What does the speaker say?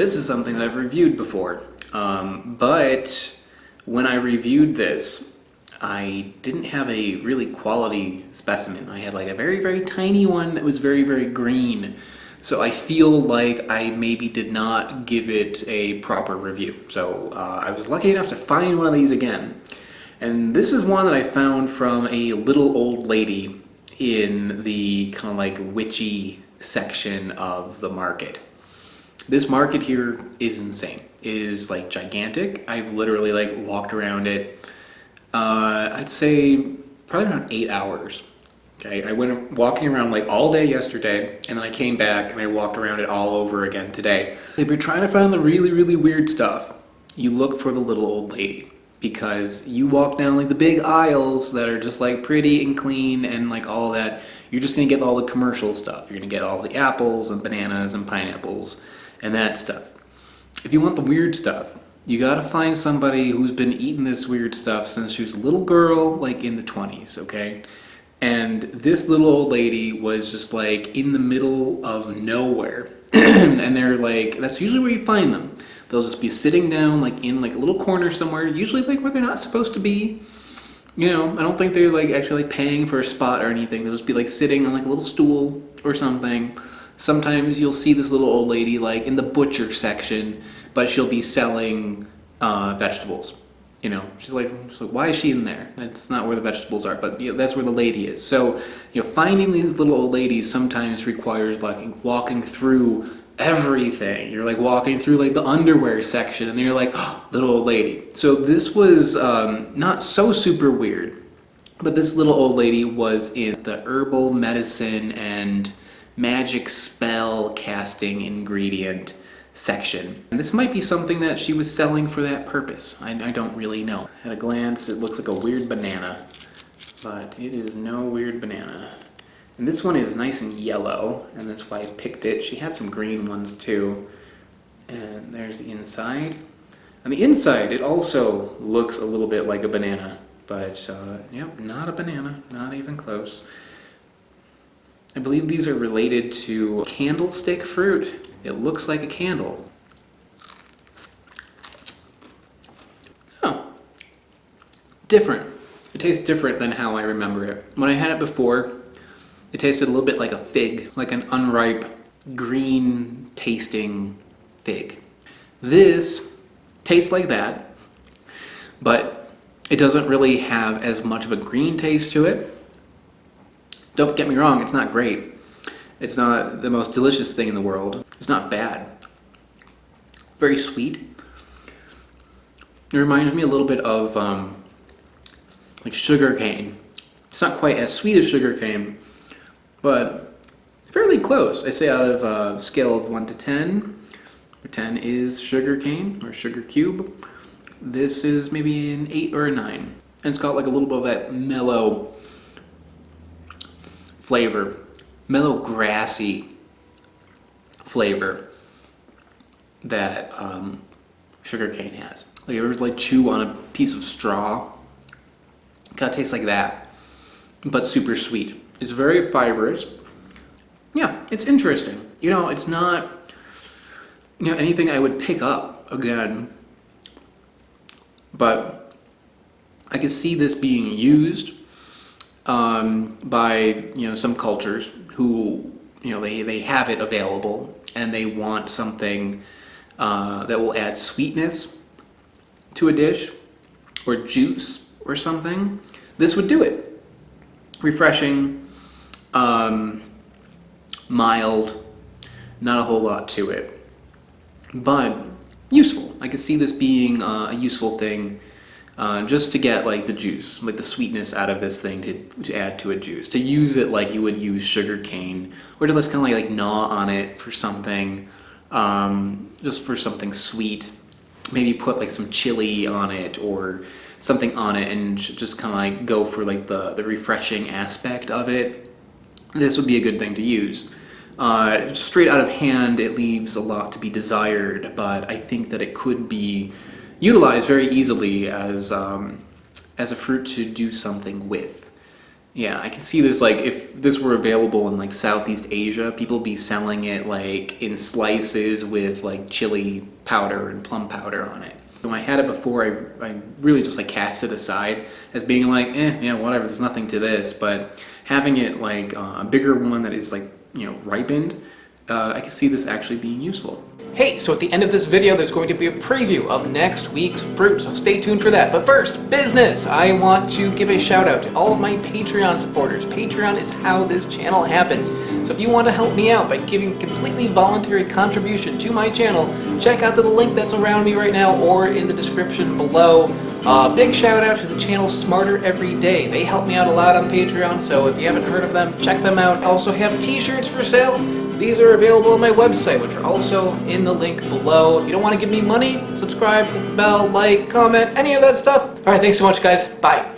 this is something that I've reviewed before, but when I reviewed this, I didn't have a really quality specimen. I had like a very, very tiny one that was very, very green. So I feel like I maybe did not give it a proper review. So I was lucky enough to find one of these again. And this is one that I found from a little old lady in the kind of like witchy section of the market. This market here is insane. It is like gigantic. I've literally like walked around it, I'd say probably around 8 hours. Okay, I went walking around like all day yesterday, and then I came back and I walked around it all over again today. If you're trying to find the really, really weird stuff, you look for the little old lady, because you walk down like the big aisles that are just like pretty and clean and like all that, you're just gonna get all the commercial stuff. You're gonna get all the apples and bananas and pineapples and that stuff. If you want the weird stuff, you gotta find somebody who's been eating this weird stuff since she was a little girl, like in the 20s, okay? And this little old lady was just like in the middle of nowhere. And they're like, that's usually where you find them. They'll just be sitting down like in like a little corner somewhere, usually like where they're not supposed to be. You know, I don't think they're like actually like paying for a spot or anything. They'll just be like sitting on like a little stool or something. Sometimes you'll see this little old lady like in the butcher section, but she'll be selling vegetables. You know, she's like, why is she in there? That's not where the vegetables are, but you know, that's where the lady is. So, you know, finding these little old ladies sometimes requires like walking through everything. You're like walking through like the underwear section, and then you're like, oh, little old lady. So this was not so super weird, but this little old lady was in the herbal medicine and magic spell casting ingredient section. And this might be something that she was selling for that purpose. I don't really know. At a glance, it looks like a weird banana, but it is no weird banana. And this one is nice and yellow, and that's why I picked it. She had some green ones too. And there's the inside. On the inside, it also looks a little bit like a banana, but yep, not a banana, not even close. I believe these are related to candlestick fruit. It looks like a candle. Oh, different. It tastes different than how I remember it. When I had it before, it tasted a little bit like a fig, like an unripe, green tasting fig. This tastes like that, but it doesn't really have as much of a green taste to it. Don't get me wrong, it's not great. It's not the most delicious thing in the world. It's not bad. Very sweet. It reminds me a little bit of like sugar cane. It's not quite as sweet as sugar cane, but fairly close. I say out of a scale of 1 to 10, where 10 is sugar cane or sugar cube. This is maybe an 8 or a 9. And it's got like a little bit of that mellow flavor, mellow grassy flavor that sugarcane has. Like you ever like chew on a piece of straw? It kind of tastes like that, but super sweet. It's very fibrous. Yeah, it's interesting. You know, it's not anything I would pick up again, but I could see this being used by some cultures who they have it available and they want something that will add sweetness to a dish or juice or something. This would do it. Refreshing, mild, not a whole lot to it, but useful. I could see this being a useful thing. Just to get like the juice, like the sweetness out of this thing to add to a juice. To use it like you would use sugar cane, or to just kind of like gnaw on it for something, just for something sweet. Maybe put like some chili on it or something on it and just kind of like go for like the refreshing aspect of it. This would be a good thing to use. Straight out of hand, it leaves a lot to be desired, but I think that it could be utilized very easily as a fruit to do something with. Yeah, I can see this, like, if this were available in, like, Southeast Asia, people be selling it, like, in slices with, like, chili powder and plum powder on it. When I had it before, I really just, like, cast it aside as being like, yeah, whatever, there's nothing to this. But having it, like, a bigger one that is, like, ripened, I can see this actually being useful. Hey, so at the end of this video, there's going to be a preview of next week's fruit, so stay tuned for that. But first, business! I want to give a shout out to all of my Patreon supporters. Patreon is how this channel happens. So if you want to help me out by giving completely voluntary contribution to my channel, check out the link that's around me right now or in the description below. Big shout out to the channel Smarter Every Day. They help me out a lot on Patreon, so if you haven't heard of them, check them out. I also have t-shirts for sale. These are available on my website, which are also in the link below. If you don't want to give me money, subscribe, click the bell, like, comment, any of that stuff. Alright, thanks so much, guys. Bye.